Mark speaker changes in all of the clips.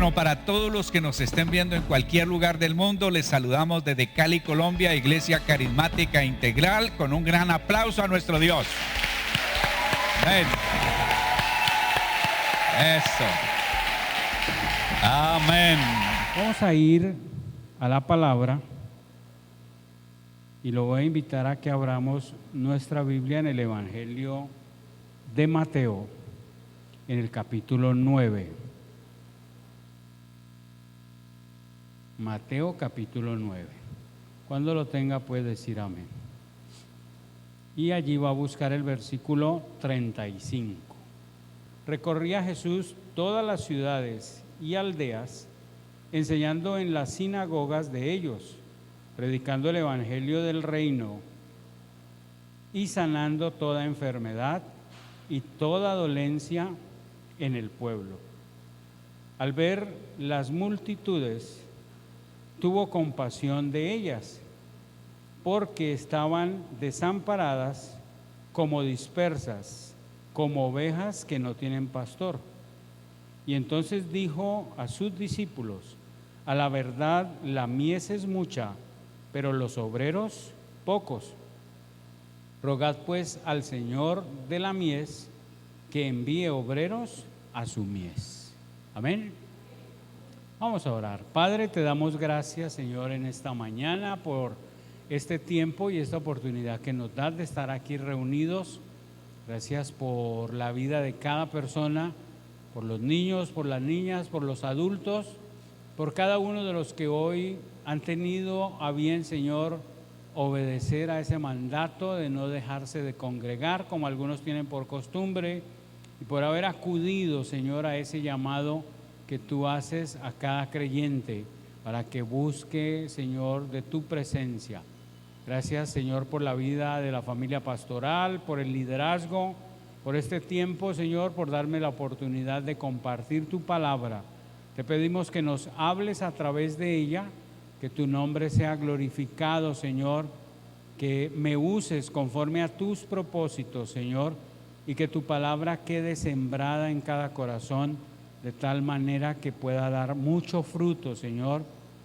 Speaker 1: Bueno, para todos los que nos estén viendo en cualquier lugar del mundo, les saludamos desde Cali, Colombia, Iglesia Carismática Integral, con un gran aplauso a nuestro Dios. Amén. Eso. Amén.
Speaker 2: Vamos a ir a la palabra y lo voy a invitar a que abramos nuestra Biblia en el Evangelio de Mateo, en el capítulo 9. Mateo capítulo 9. Cuando lo tenga puede decir amén. Y allí va a buscar el versículo 35. Recorría Jesús todas las ciudades y aldeas, enseñando en las sinagogas de ellos, predicando el evangelio del reino y sanando toda enfermedad y toda dolencia en el pueblo. Al ver las multitudes, tuvo compasión de ellas, porque estaban desamparadas, como dispersas, como ovejas que no tienen pastor. Y entonces dijo a sus discípulos: a la verdad, la mies es mucha, pero los obreros pocos. Rogad pues al Señor de la mies que envíe obreros a su mies. Amén. Vamos a orar. Padre, te damos gracias, Señor, en esta mañana por este tiempo y esta oportunidad que nos das de estar aquí reunidos. Gracias por la vida de cada persona, por los niños, por las niñas, por los adultos, por cada uno de los que hoy han tenido a bien, Señor, obedecer a ese mandato de no dejarse de congregar, como algunos tienen por costumbre, y por haber acudido, Señor, a ese llamado que tú haces a cada creyente para que busque, Señor, de tu presencia. Gracias, Señor, por la vida de la familia pastoral, por el liderazgo, por este tiempo, Señor, por darme la oportunidad de compartir tu palabra. Te pedimos que nos hables a través de ella, que tu nombre sea glorificado, Señor, que me uses conforme a tus propósitos, Señor, y que tu palabra quede sembrada en cada corazón, de tal manera que pueda dar mucho fruto, Señor,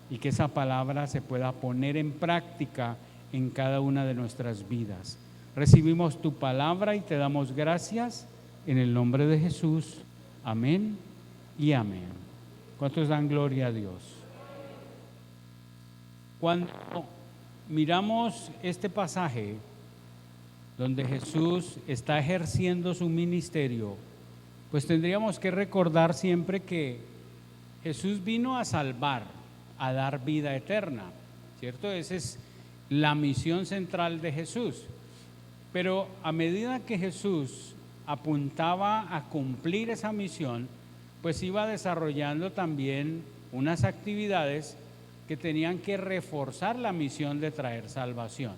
Speaker 2: y que esa palabra se pueda poner en práctica en cada una de nuestras vidas. Recibimos tu palabra y te damos gracias en el nombre de Jesús. Amén y amén. ¿Cuántos dan gloria a Dios? Cuando miramos este pasaje donde Jesús está ejerciendo su ministerio, pues tendríamos que recordar siempre que Jesús vino a salvar, a dar vida eterna, ¿cierto? Esa es la misión central de Jesús. Pero a medida que Jesús apuntaba a cumplir esa misión, pues iba desarrollando también unas actividades que tenían que reforzar la misión de traer salvación.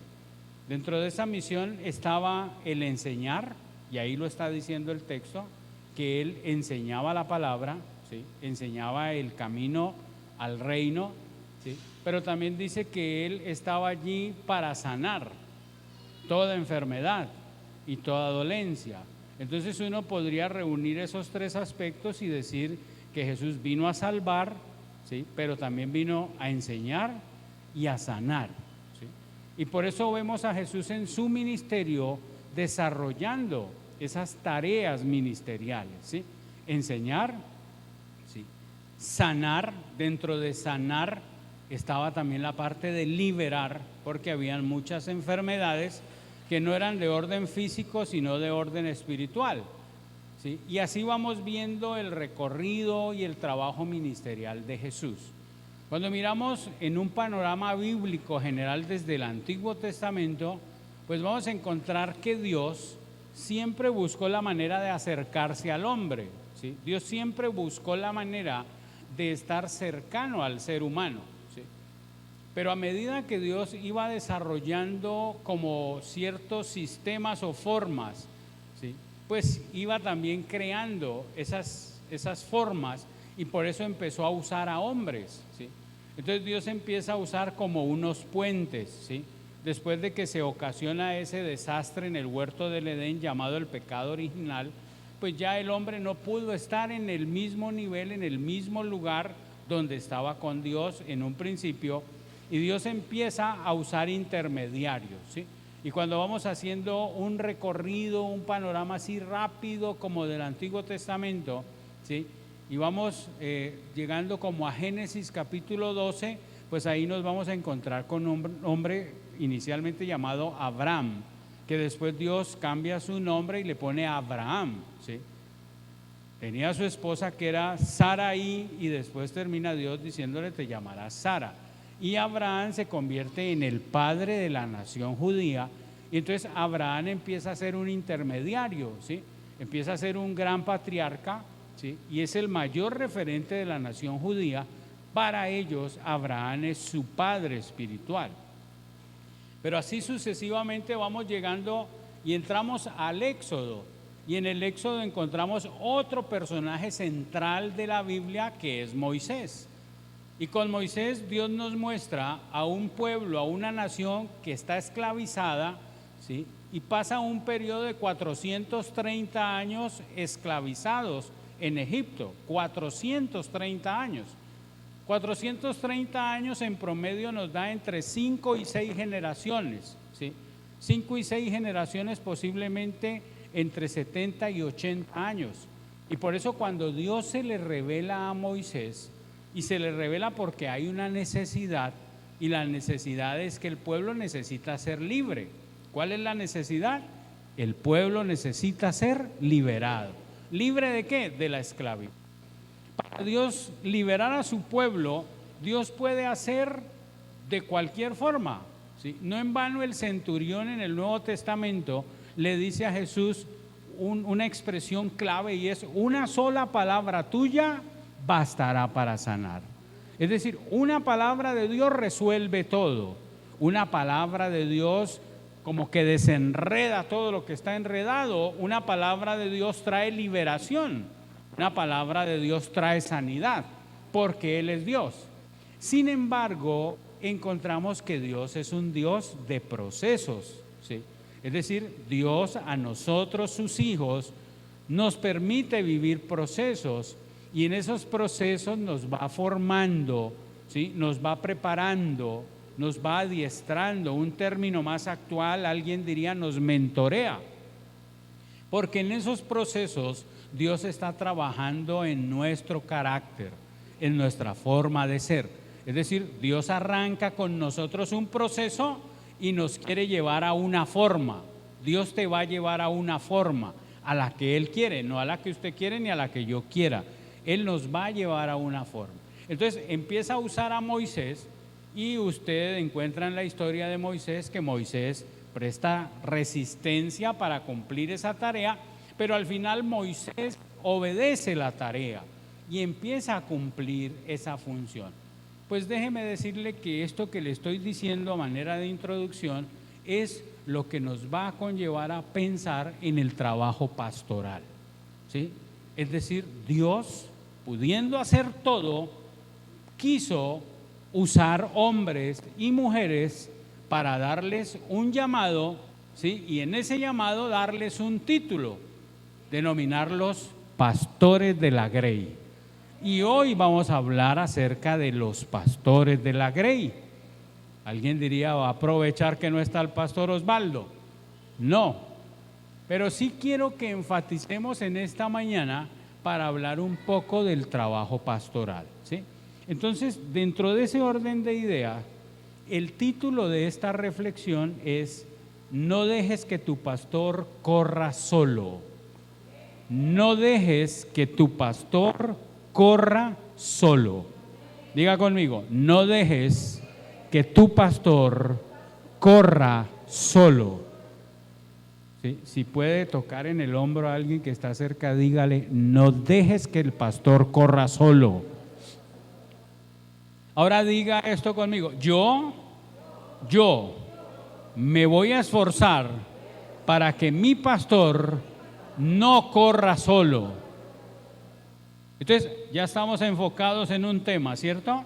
Speaker 2: Dentro de esa misión estaba el enseñar, y ahí lo está diciendo el texto, que él enseñaba la palabra, ¿sí? Enseñaba el camino al reino, ¿sí? Pero también dice que él estaba allí para sanar toda enfermedad y toda dolencia. Entonces uno podría reunir esos tres aspectos y decir que Jesús vino a salvar, ¿sí? Pero también vino a enseñar y a sanar, ¿sí? Y por eso vemos a Jesús en su ministerio desarrollando esas tareas ministeriales, ¿sí? Enseñar, ¿sí? Sanar. Dentro de sanar estaba también la parte de liberar, porque habían muchas enfermedades que no eran de orden físico, sino de orden espiritual, ¿sí? Y así vamos viendo el recorrido y el trabajo ministerial de Jesús. Cuando miramos en un panorama bíblico general desde el Antiguo Testamento, pues vamos a encontrar que Dios siempre buscó la manera de acercarse al hombre, ¿sí? Dios siempre buscó la manera de estar cercano al ser humano, ¿sí? Pero a medida que Dios iba desarrollando como ciertos sistemas o formas, ¿sí? Pues iba también creando esas formas, y por eso empezó a usar a hombres, ¿sí? Entonces Dios empieza a usar como unos puentes, ¿sí? Después de que se ocasiona ese desastre en el huerto del Edén llamado el pecado original, pues ya el hombre no pudo estar en el mismo nivel, en el mismo lugar donde estaba con Dios en un principio, y Dios empieza a usar intermediarios, ¿sí? Y cuando vamos haciendo un recorrido, un panorama así rápido como del Antiguo Testamento, ¿sí? Y vamos llegando como a Génesis capítulo 12, pues ahí nos vamos a encontrar con un hombre inicialmente llamado Abraham, que después Dios cambia su nombre y le pone Abraham, ¿sí? Tenía a su esposa que era Sarai, y después termina Dios diciéndole: te llamarás Sara. Y Abraham se convierte en el padre de la nación judía, y entonces Abraham empieza a ser un intermediario, ¿sí? Empieza a ser un gran patriarca, ¿sí? Y es el mayor referente de la nación judía. Para ellos Abraham es su padre espiritual. Pero así sucesivamente vamos llegando y entramos al Éxodo, y en el Éxodo encontramos otro personaje central de la Biblia, que es Moisés. Y con Moisés Dios nos muestra a un pueblo, a una nación que está esclavizada, ¿sí? Y pasa un periodo de 430 años esclavizados en Egipto, 430 años. 430 años en promedio nos da entre 5 y 6 generaciones, ¿sí? 5 y 6 generaciones, posiblemente entre 70 y 80 años. Y por eso cuando Dios se le revela a Moisés, y se le revela porque hay una necesidad, y la necesidad es que el pueblo necesita ser libre. ¿Cuál es la necesidad? El pueblo necesita ser liberado. ¿Libre de qué? De la esclavitud. Para Dios liberar a su pueblo, Dios puede hacer de cualquier forma, ¿sí? No en vano el centurión en el Nuevo Testamento le dice a Jesús una expresión clave, y es: una sola palabra tuya bastará para sanar. Es decir, una palabra de Dios resuelve todo. Una palabra de Dios como que desenreda todo lo que está enredado. Una palabra de Dios trae liberación. Una palabra de Dios trae sanidad, porque Él es Dios. Sin embargo, encontramos que Dios es un Dios de procesos, ¿sí? Es decir, Dios a nosotros, sus hijos, nos permite vivir procesos, y en esos procesos nos va formando, ¿sí? Nos va preparando, nos va adiestrando. Un término más actual, alguien diría, nos mentorea, porque en esos procesos Dios está trabajando en nuestro carácter, en nuestra forma de ser. Es decir, Dios arranca con nosotros un proceso y nos quiere llevar a una forma. Dios te va a llevar a una forma, a la que Él quiere, no a la que usted quiere ni a la que yo quiera. Él nos va a llevar a una forma. Entonces empieza a usar a Moisés, y usted encuentra en la historia de Moisés que Moisés presta resistencia para cumplir esa tarea, pero al final Moisés obedece la tarea y empieza a cumplir esa función. Pues déjeme decirle que esto que le estoy diciendo a manera de introducción es lo que nos va a conllevar a pensar en el trabajo pastoral, ¿sí? Es decir, Dios, pudiendo hacer todo, quiso usar hombres y mujeres para darles un llamado, ¿sí? Y en ese llamado darles un título, denominarlos pastores de la Grey. Y hoy vamos a hablar acerca de los pastores de la Grey. Alguien diría: ¿va a aprovechar que no está el pastor Osvaldo? No, pero sí quiero que enfaticemos en esta mañana para hablar un poco del trabajo pastoral, ¿sí? Entonces, dentro de ese orden de ideas, el título de esta reflexión es: no dejes que tu pastor corra solo. No dejes que tu pastor corra solo. Diga conmigo: no dejes que tu pastor corra solo. ¿Sí? Si puede tocar en el hombro a alguien que está cerca, dígale: no dejes que el pastor corra solo. Ahora diga esto conmigo: yo me voy a esforzar para que mi pastor no corra solo. Entonces, ya estamos enfocados en un tema, ¿cierto?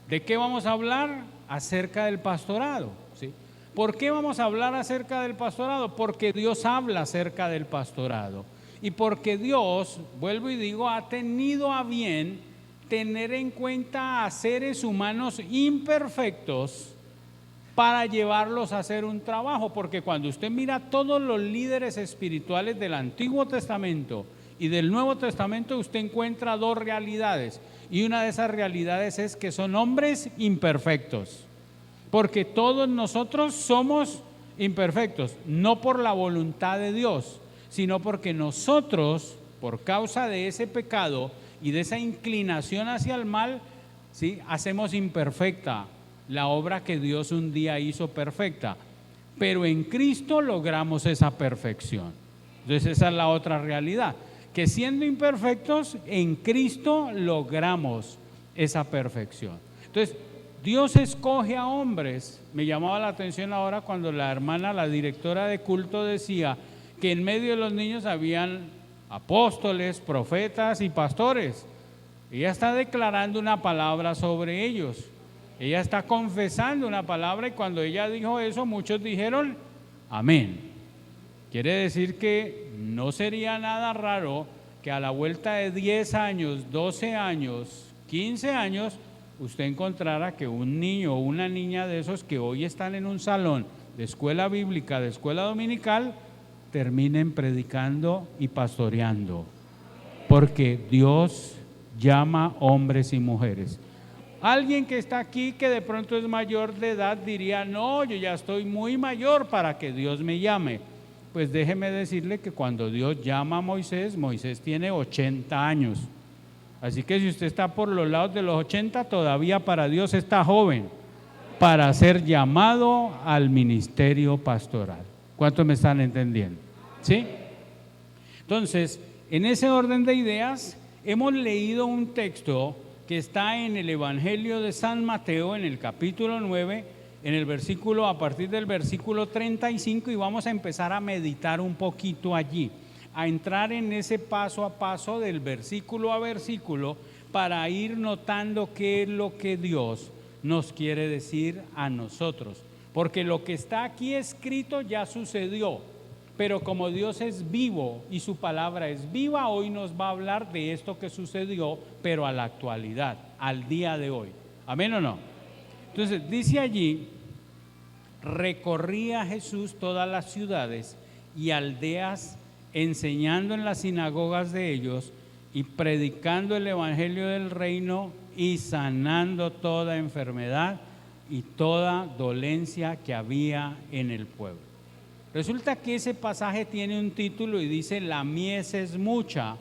Speaker 2: ¿De qué vamos a hablar? Acerca del pastorado, ¿sí? ¿Por qué vamos a hablar acerca del pastorado? Porque Dios habla acerca del pastorado. y porque Dios, vuelvo y digo, ha tenido a bien tener en cuenta a seres humanos imperfectos para llevarlos a hacer un trabajo, porque cuando usted mira todos los líderes espirituales del Antiguo Testamento y del Nuevo Testamento, usted encuentra dos realidades, y una de esas realidades es que son hombres imperfectos, porque todos nosotros somos imperfectos, no por la voluntad de Dios, sino porque nosotros, por causa de ese pecado y de esa inclinación hacia el mal, ¿sí?, hacemos imperfecta la obra que Dios un día hizo perfecta, pero en Cristo logramos esa perfección. Entonces esa es la otra realidad, que siendo imperfectos, en Cristo logramos esa perfección. Entonces Dios escoge a hombres. Me llamaba la atención ahora cuando la hermana, la directora de culto, decía que en medio de los niños habían apóstoles, profetas y pastores. Ella está declarando una palabra sobre ellos. Ella está confesando una palabra, y cuando ella dijo eso, muchos dijeron amén. Quiere decir que no sería nada raro que a la vuelta de 10 años, 12 años, 15 años, usted encontrara que un niño o una niña de esos que hoy están en un salón de escuela bíblica, de escuela dominical, terminen predicando y pastoreando, porque Dios llama hombres y mujeres. Alguien que está aquí que de pronto es mayor de edad diría, no, yo ya estoy muy mayor para que Dios me llame. Pues déjeme decirle que cuando Dios llama a Moisés, Moisés tiene 80 años. Así que si usted está por los lados de los 80, todavía para Dios está joven para ser llamado al ministerio pastoral. ¿Cuántos me están entendiendo? ¿Sí? Entonces, en ese orden de ideas, hemos leído un texto que está en el Evangelio de San Mateo, en el capítulo 9, en el versículo, a partir del versículo 35, y vamos a empezar a meditar un poquito allí, a entrar en ese paso a paso del versículo a versículo, para ir notando qué es lo que Dios nos quiere decir a nosotros, porque lo que está aquí escrito ya sucedió, pero como Dios es vivo y su palabra es viva, hoy nos va a hablar de esto que sucedió, pero a la actualidad, al día de hoy. ¿Amén o no? Entonces dice allí, recorría Jesús todas las ciudades y aldeas, enseñando en las sinagogas de ellos y predicando el evangelio del reino y sanando toda enfermedad y toda dolencia que había en el pueblo. Resulta que ese pasaje tiene un título y dice: la mies es mucha.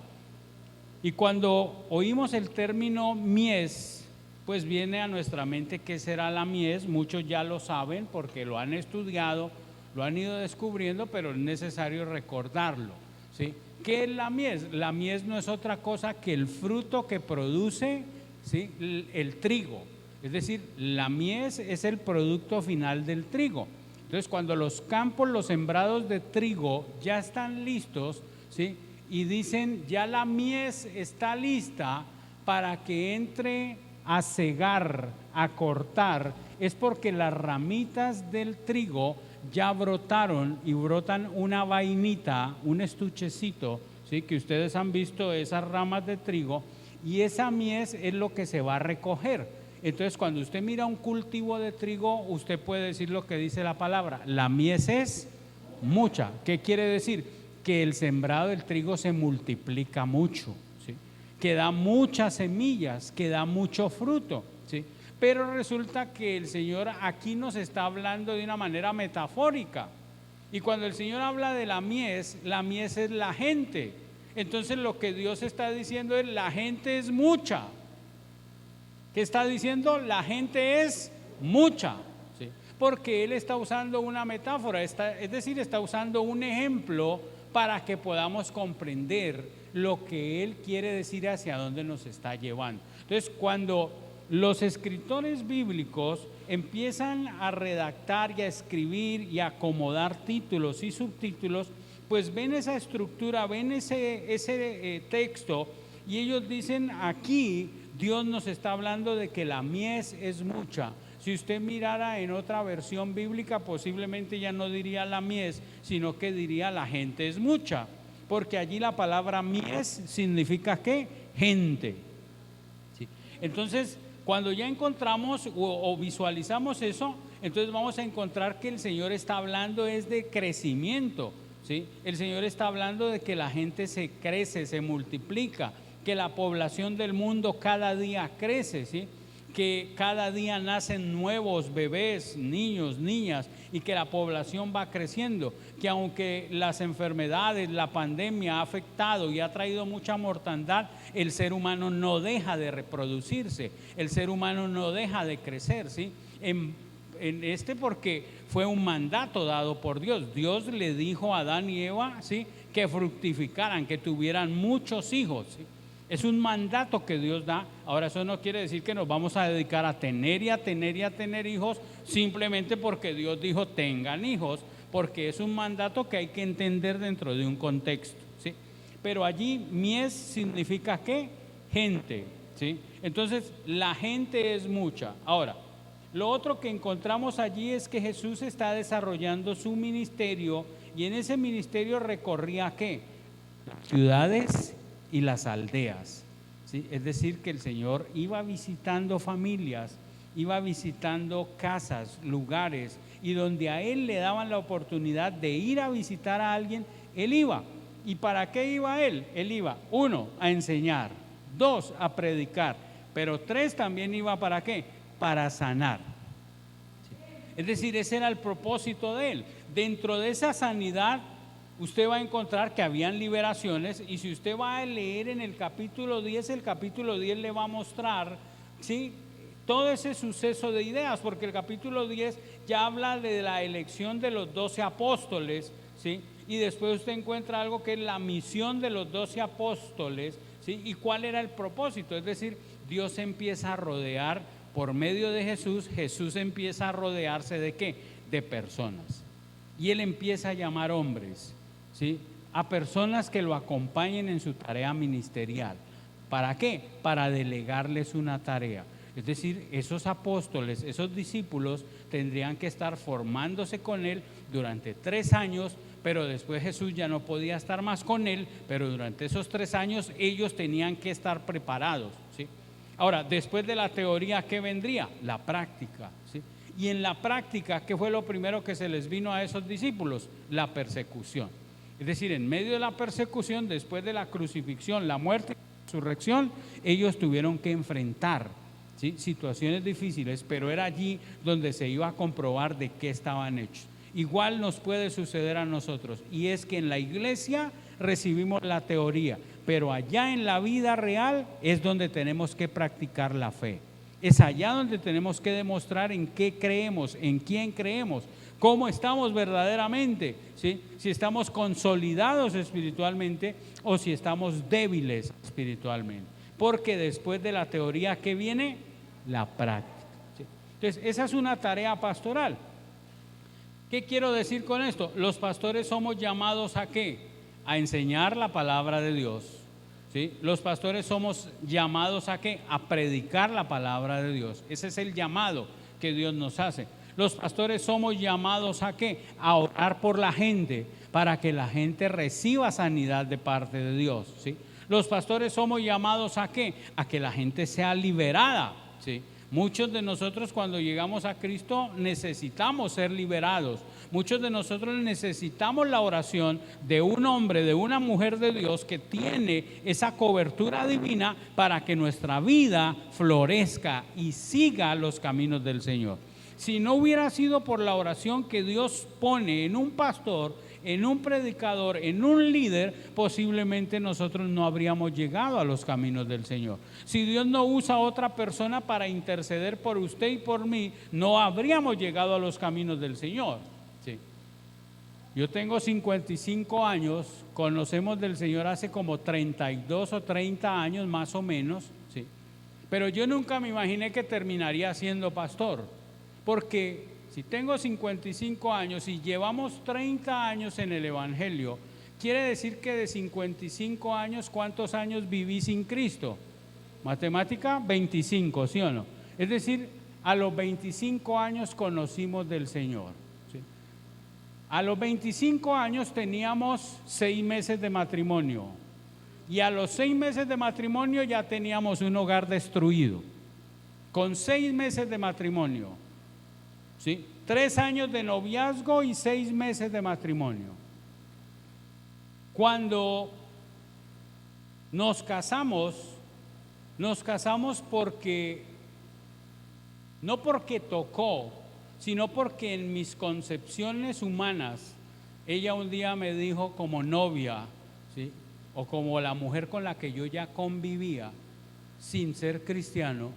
Speaker 2: Y cuando oímos el término mies, pues viene a nuestra mente qué será la mies. Muchos ya lo saben porque lo han estudiado, lo han ido descubriendo, pero es necesario recordarlo, ¿sí? ¿Qué es la mies? La mies no es otra cosa que el fruto que produce, ¿sí?, el trigo. Es decir, la mies es el producto final del trigo. Entonces, cuando los campos, los sembrados de trigo ya están listos, ¿sí?, y dicen ya la mies está lista para que entre a segar, a cortar, es porque las ramitas del trigo ya brotaron y brotan una vainita, un estuchecito, ¿sí?, que ustedes han visto esas ramas de trigo, y esa mies es lo que se va a recoger. Entonces, cuando usted mira un cultivo de trigo, usted puede decir lo que dice la palabra: la mies es mucha. ¿Qué quiere decir? Que el sembrado del trigo se multiplica mucho, ¿sí?, que da muchas semillas, que da mucho fruto, ¿sí? Pero resulta que el Señor aquí nos está hablando de una manera metafórica. Y cuando el Señor habla de la mies es la gente. Entonces lo que Dios está diciendo es: la gente es mucha. ¿Qué está diciendo? La gente es mucha, ¿sí?, porque Él está usando una metáfora, es decir, está usando un ejemplo para que podamos comprender lo que Él quiere decir, hacia dónde nos está llevando. Entonces, cuando los escritores bíblicos empiezan a redactar y a escribir y a acomodar títulos y subtítulos, pues ven esa estructura, ven ese texto, y ellos dicen: aquí Dios nos está hablando de que la mies es mucha. Si usted mirara en otra versión bíblica, posiblemente ya no diría la mies, sino que diría: la gente es mucha. porque allí la palabra mies significa ¿qué? Gente. ¿Sí? Entonces, cuando ya encontramos o visualizamos eso, entonces vamos a encontrar que el Señor está hablando es de crecimiento, ¿sí? El Señor está hablando de que la gente se crece, se multiplica, que la población del mundo cada día crece, ¿sí? Que cada día nacen nuevos bebés, niños, niñas, y que la población va creciendo, que aunque las enfermedades, la pandemia ha afectado y ha traído mucha mortandad, el ser humano no deja de reproducirse, el ser humano no deja de crecer, ¿sí? Porque fue un mandato dado por Dios. Dios le dijo a Adán y Eva, ¿sí?, que fructificaran, que tuvieran muchos hijos, ¿sí? Es un mandato que Dios da. Ahora, eso no quiere decir que nos vamos a dedicar a tener y a tener y a tener hijos simplemente porque Dios dijo tengan hijos, porque es un mandato que hay que entender dentro de un contexto, ¿sí? Pero allí mies significa ¿qué? Gente, ¿sí? Entonces la gente es mucha. Ahora, lo otro que encontramos allí es que Jesús está desarrollando su ministerio, y en ese ministerio recorría ¿qué? Ciudades y las aldeas, ¿sí? Es decir, que el Señor iba visitando familias, iba visitando casas, lugares, y donde a Él le daban la oportunidad de ir a visitar a alguien, Él iba. ¿Y para qué iba Él? Él iba, 1, a enseñar, 2, a predicar, pero 3, también iba ¿para qué? Para sanar. Es decir, ese era el propósito de Él. Dentro de esa sanidad, usted va a encontrar que habían liberaciones, y si usted va a leer en el capítulo 10, el capítulo 10 le va a mostrar, ¿sí?, todo ese suceso de ideas, porque el capítulo 10 ya habla de la elección de los 12 apóstoles, ¿sí?, y después usted encuentra algo que es la misión de los 12 apóstoles, ¿sí?, y cuál era el propósito. Es decir, Dios empieza a rodear por medio de Jesús. Jesús empieza a rodearse ¿de qué? De personas, y Él empieza a llamar hombres, ¿sí?, a personas que lo acompañen en su tarea ministerial. ¿Para qué? Para delegarles una tarea. Es decir, esos apóstoles, esos discípulos tendrían que estar formándose con Él durante 3 años, pero después Jesús ya no podía estar más con Él, pero durante esos 3 años ellos tenían que estar preparados, ¿sí? Ahora, después de la teoría, ¿qué vendría? La práctica, ¿sí? Y en la práctica, ¿qué fue lo primero que se les vino a esos discípulos? La persecución. Es decir, en medio de la persecución, después de la crucifixión, la muerte y la resurrección, ellos tuvieron que enfrentar, ¿sí?, situaciones difíciles, pero era allí donde se iba a comprobar de qué estaban hechos. Igual nos puede suceder a nosotros, y es que en la iglesia recibimos la teoría, pero allá en la vida real es donde tenemos que practicar la fe. Es allá donde tenemos que demostrar en qué creemos, en quién creemos, cómo estamos verdaderamente, ¿sí?, si estamos consolidados espiritualmente o si estamos débiles espiritualmente. Porque después de la teoría, ¿qué viene? La práctica, ¿sí? Entonces, esa es una tarea pastoral. ¿Qué quiero decir con esto? Los pastores somos llamados ¿a qué? A enseñar la palabra de Dios, ¿sí? Los pastores somos llamados ¿a qué? A predicar la palabra de Dios. Ese es el llamado que Dios nos hace. Los pastores somos llamados ¿a qué? A orar por la gente, para que la gente reciba sanidad de parte de Dios, ¿sí? Los pastores somos llamados ¿a qué? A que la gente sea liberada, ¿sí? Muchos de nosotros cuando llegamos a Cristo necesitamos ser liberados. Muchos de nosotros necesitamos la oración de un hombre, de una mujer de Dios que tiene esa cobertura divina para que nuestra vida florezca y siga los caminos del Señor. Si no hubiera sido por la oración que Dios pone en un pastor, en un predicador, en un líder, posiblemente nosotros no habríamos llegado a los caminos del Señor. Si Dios no usa a otra persona para interceder por usted y por mí, no habríamos llegado a los caminos del Señor, ¿sí? Yo tengo 55 años, conocemos del Señor hace como 32 o 30 años más o menos, ¿sí? Pero yo nunca me imaginé que terminaría siendo pastor, porque si tengo 55 años y llevamos 30 años en el Evangelio, quiere decir que de 55 años, ¿cuántos años viví sin Cristo? Matemática, 25, ¿sí o no? Es decir, a los 25 años conocimos del Señor, ¿sí? A los 25 años teníamos 6 meses de matrimonio y a los 6 meses de matrimonio ya teníamos un hogar destruido. Con 6 meses de matrimonio, ¿sí? 3 años de noviazgo y 6 meses de matrimonio. Cuando nos casamos porque, no porque tocó, sino porque en mis concepciones humanas, ella un día me dijo como novia, ¿sí? O como la mujer con la que yo ya convivía, sin ser cristiano,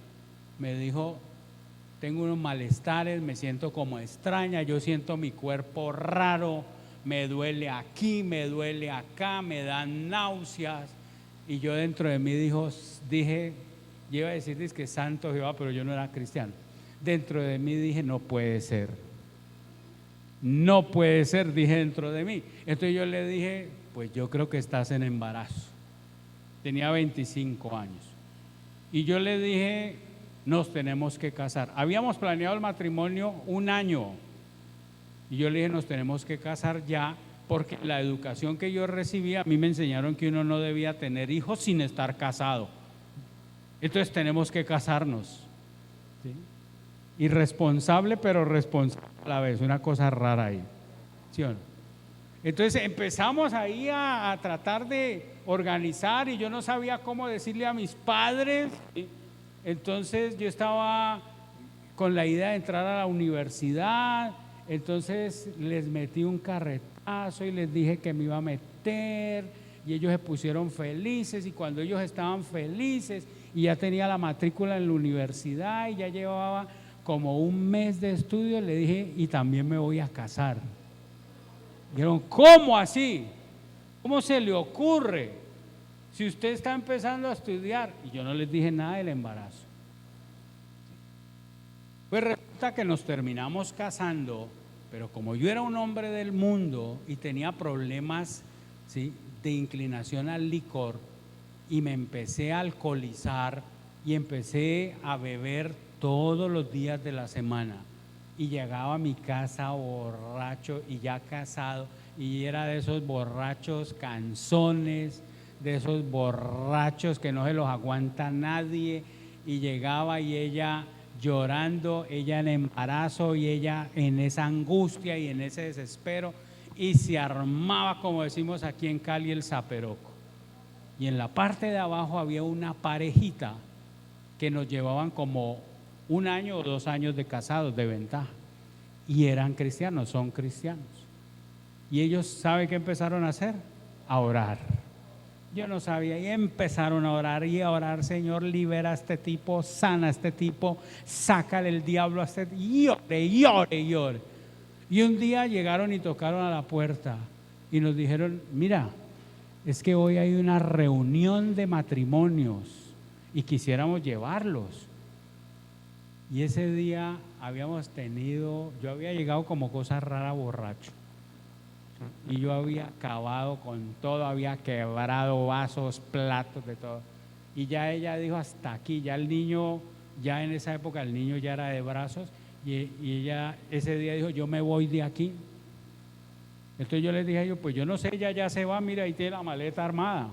Speaker 2: me dijo: tengo unos malestares, me siento como extraña, yo siento mi cuerpo raro, me duele aquí, me duele acá, me dan náuseas. Y yo dentro de mí dije, yo iba a decir que santo Jehová, pero yo no era cristiano. Dentro de mí dije, no puede ser, dije dentro de mí. Entonces yo le dije, pues yo creo que estás en embarazo. Tenía 25 años. Y yo le dije, nos tenemos que casar. Habíamos planeado el matrimonio 1 año. Y yo le dije, nos tenemos que casar ya, porque la educación que yo recibía, a mí me enseñaron que uno no debía tener hijos sin estar casado. Entonces tenemos que casarnos. ¿Sí? Irresponsable, pero responsable a la vez, una cosa rara ahí, ¿sí o no? Entonces empezamos ahí a tratar de organizar y yo no sabía cómo decirle a mis padres. Entonces yo estaba con la idea de entrar a la universidad, entonces les metí un carretazo y les dije que me iba a meter y ellos se pusieron felices, y cuando ellos estaban felices y ya tenía la matrícula en la universidad y ya llevaba como 1 mes de estudio, le dije, y también me voy a casar. Dijeron, ¿cómo así? ¿Cómo se le ocurre? Si usted está empezando a estudiar. Y yo no les dije nada del embarazo. Pues resulta que nos terminamos casando, pero como yo era un hombre del mundo y tenía problemas, ¿sí?, de inclinación al licor, y me empecé a alcoholizar y empecé a beber todos los días de la semana, y llegaba a mi casa borracho y ya casado, y era de esos borrachos canzones, de esos borrachos que no se los aguanta nadie, y llegaba y ella llorando, ella en embarazo y ella en esa angustia y en ese desespero, y se armaba, como decimos aquí en Cali, el zaperoco. Y en la parte de abajo había una parejita que nos llevaban como 1 año o 2 años de casados de ventaja, y eran cristianos, son cristianos. Y ellos, ¿saben qué empezaron a hacer? A orar. Yo no sabía, y empezaron a orar, Señor, libera a este tipo, sana a este tipo, sácale el diablo a este tipo, y llore. Y un día llegaron y tocaron a la puerta y nos dijeron, mira, es que hoy hay una reunión de matrimonios y quisiéramos llevarlos. Y ese día yo había llegado como cosa rara borracho, y yo había acabado con todo, había quebrado vasos, platos, de todo. Y ya ella dijo, hasta aquí, ya el niño, ya en esa época el niño ya era de brazos, y ella ese día dijo, yo me voy de aquí. Entonces yo les dije a ellos, pues yo no sé, ella ya se va, mira, ahí tiene la maleta armada.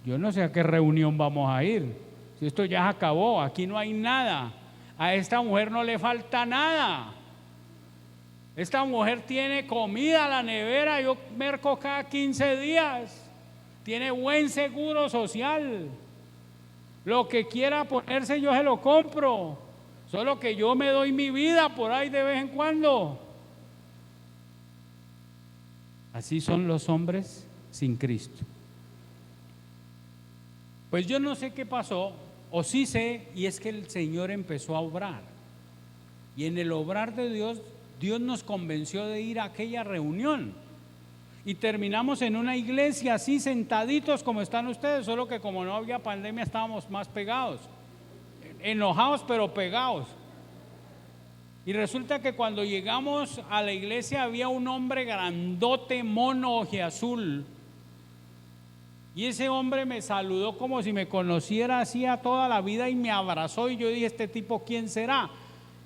Speaker 2: Yo no sé a qué reunión vamos a ir, si esto ya se acabó, aquí no hay nada. A esta mujer no le falta nada. Esta mujer tiene comida a la nevera, yo merco cada 15 días. Tiene buen seguro social. Lo que quiera ponerse yo se lo compro. Solo que yo me doy mi vida por ahí de vez en cuando. Así son los hombres sin Cristo. Pues yo no sé qué pasó, o sí sé, y es que el Señor empezó a obrar. Y en el obrar de Dios, Dios nos convenció de ir a aquella reunión. Y terminamos en una iglesia así sentaditos como están ustedes, solo que como no había pandemia estábamos más pegados. Enojados pero pegados. Y resulta que cuando llegamos a la iglesia había un hombre grandote, mono, ojiazul. Y ese hombre me saludó como si me conociera hacía toda la vida y me abrazó, y yo dije, ¿este tipo quién será?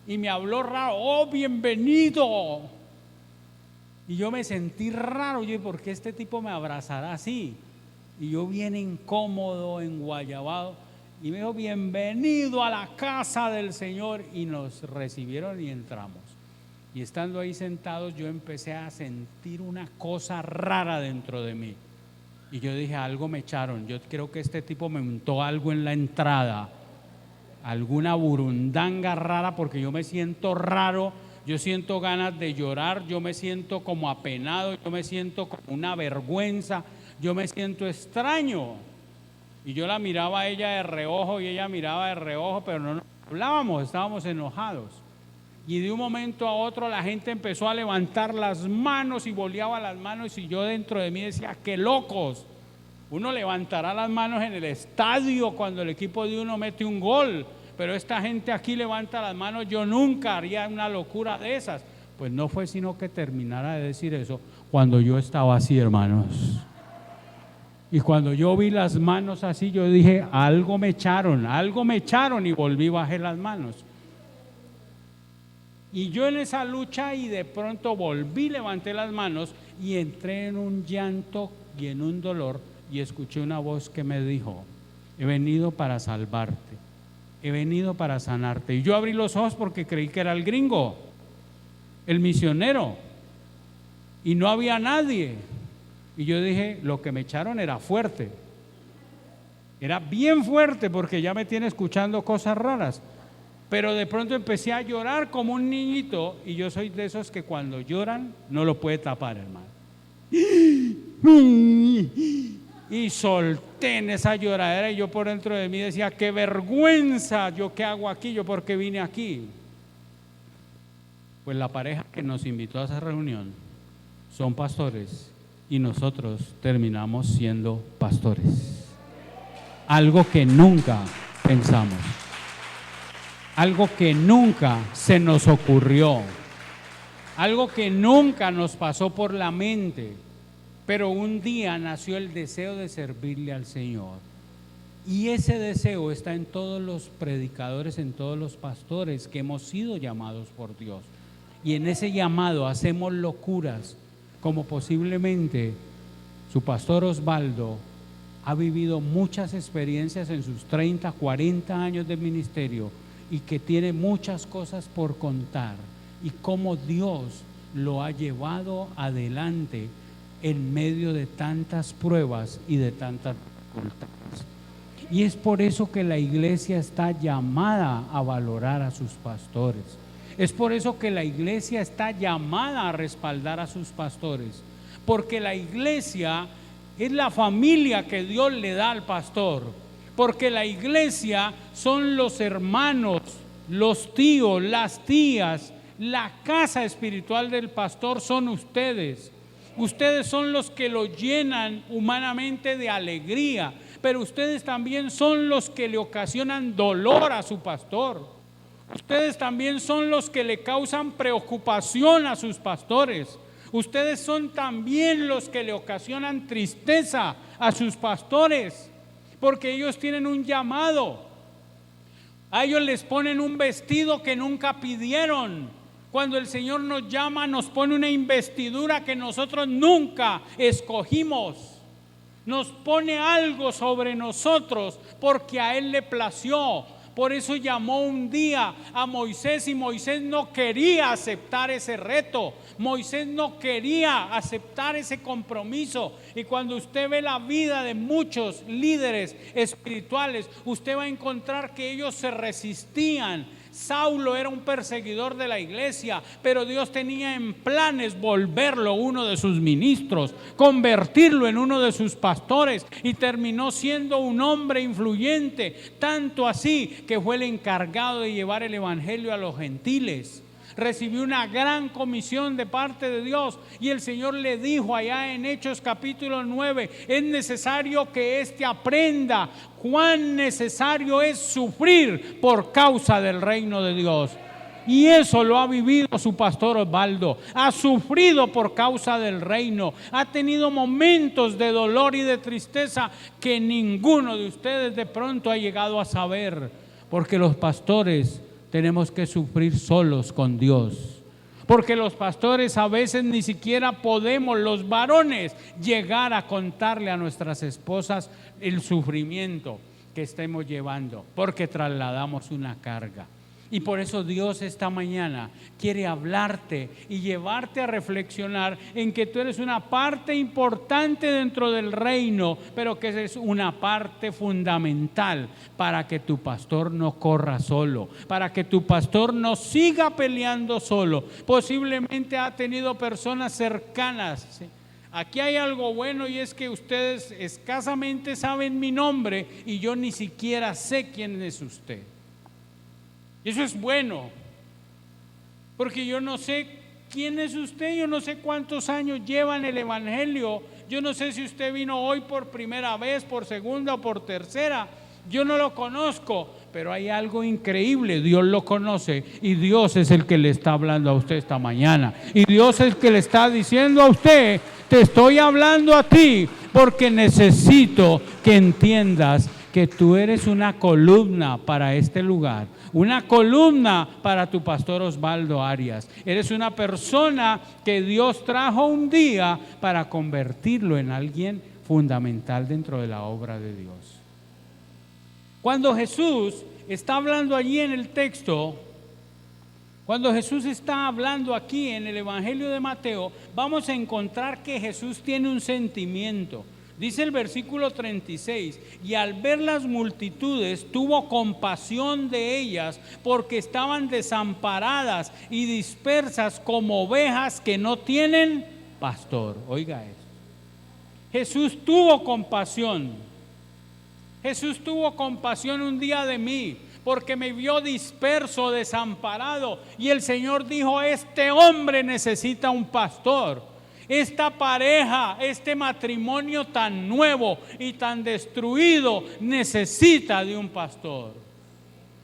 Speaker 2: Y me habló raro, oh, bienvenido. Y yo me sentí raro, yo, ¿por qué este tipo me abrazará así? Y yo bien incómodo, enguayabado, y me dijo, bienvenido a la casa del Señor, y nos recibieron y entramos. Y estando ahí sentados, yo empecé a sentir una cosa rara dentro de mí. Y yo dije, algo me echaron, yo creo que este tipo me untó algo en la entrada, alguna burundanga rara, porque yo me siento raro, yo siento ganas de llorar, yo me siento como apenado, yo me siento como una vergüenza, yo me siento extraño. Y yo la miraba a ella de reojo y ella miraba de reojo, pero no nos hablábamos, estábamos enojados. Y de un momento a otro la gente empezó a levantar las manos y boleaba las manos, y yo dentro de mí decía, ¡qué locos! Uno levantará las manos en el estadio cuando el equipo de uno mete un gol, pero esta gente aquí levanta las manos, yo nunca haría una locura de esas. Pues no fue sino que terminara de decir eso cuando yo estaba así, hermanos. Y cuando yo vi las manos así, yo dije, algo me echaron, y volví a bajar las manos. Y yo en esa lucha, y de pronto volví, levanté las manos y entré en un llanto y en un dolor, y escuché una voz que me dijo, he venido para salvarte, he venido para sanarte. Y yo abrí los ojos porque creí que era el gringo, el misionero, y no había nadie. Y yo dije, lo que me echaron era fuerte, era bien fuerte, porque ya me tiene escuchando cosas raras. Pero de pronto empecé a llorar como un niñito, y yo soy de esos que cuando lloran no lo puede tapar, hermano. Y solté en esa lloradera, y yo por dentro de mí decía, qué vergüenza, yo qué hago aquí, yo por qué vine aquí. Pues la pareja que nos invitó a esa reunión son pastores, y nosotros terminamos siendo pastores. Algo que nunca pensamos. Algo que nunca se nos ocurrió, algo que nunca nos pasó por la mente, pero un día nació el deseo de servirle al Señor. Y ese deseo está en todos los predicadores, en todos los pastores que hemos sido llamados por Dios. Y en ese llamado hacemos locuras, como posiblemente su pastor Osvaldo ha vivido muchas experiencias en sus 30, 40 años de ministerio, y que tiene muchas cosas por contar, y cómo Dios lo ha llevado adelante en medio de tantas pruebas y de tantas dificultades. Y es por eso que la iglesia está llamada a valorar a sus pastores. Es por eso que la iglesia está llamada a respaldar a sus pastores, porque la iglesia es la familia que Dios le da al pastor. Porque la iglesia son los hermanos, los tíos, las tías, la casa espiritual del pastor son ustedes. Ustedes son los que lo llenan humanamente de alegría, pero ustedes también son los que le ocasionan dolor a su pastor. Ustedes también son los que le causan preocupación a sus pastores. Ustedes son también los que le ocasionan tristeza a sus pastores. Porque ellos tienen un llamado, a ellos les ponen un vestido que nunca pidieron. Cuando el Señor nos llama, nos pone una investidura que nosotros nunca escogimos. Nos pone algo sobre nosotros porque a Él le plació. Por eso llamó un día a Moisés, y Moisés no quería aceptar ese reto. Moisés no quería aceptar ese compromiso. Y cuando usted ve la vida de muchos líderes espirituales, usted va a encontrar que ellos se resistían. Saulo era un perseguidor de la iglesia, pero Dios tenía en planes volverlo uno de sus ministros, convertirlo en uno de sus pastores, y terminó siendo un hombre influyente, tanto así que fue el encargado de llevar el evangelio a los gentiles. Recibió una gran comisión de parte de Dios, y el Señor le dijo allá en Hechos capítulo 9, es necesario que éste aprenda cuán necesario es sufrir por causa del reino de Dios. Y eso lo ha vivido su pastor Osvaldo. Ha sufrido por causa del reino. Ha tenido momentos de dolor y de tristeza que ninguno de ustedes de pronto ha llegado a saber, porque los pastores tenemos que sufrir solos con Dios, porque los pastores a veces ni siquiera podemos, los varones, llegar a contarle a nuestras esposas el sufrimiento que estemos llevando, porque trasladamos una carga. Y por eso Dios esta mañana quiere hablarte y llevarte a reflexionar en que tú eres una parte importante dentro del reino, pero que es una parte fundamental para que tu pastor no corra solo, para que tu pastor no siga peleando solo. Posiblemente ha tenido personas cercanas, ¿sí? Aquí hay algo bueno, y es que ustedes escasamente saben mi nombre y yo ni siquiera sé quién es usted. Eso es bueno, porque yo no sé quién es usted, yo no sé cuántos años lleva en el Evangelio, yo no sé si usted vino hoy por primera vez, por segunda o por tercera, yo no lo conozco, pero hay algo increíble, Dios lo conoce y Dios es el que le está hablando a usted esta mañana, y Dios es el que le está diciendo a usted: te estoy hablando a ti porque necesito que entiendas que tú eres una columna para este lugar, una columna para tu pastor Osvaldo Arias. Eres una persona que Dios trajo un día para convertirlo en alguien fundamental dentro de la obra de Dios. Cuando Jesús está hablando allí en el texto, cuando Jesús está hablando aquí en el Evangelio de Mateo, vamos a encontrar que Jesús tiene un sentimiento. Dice el versículo 36, y al ver las multitudes tuvo compasión de ellas, porque estaban desamparadas y dispersas como ovejas que no tienen pastor. Oiga eso. Jesús tuvo compasión. Jesús tuvo compasión un día de mí, porque me vio disperso, desamparado, y el Señor dijo: este hombre necesita un pastor. Esta pareja, este matrimonio tan nuevo y tan destruido necesita de un pastor.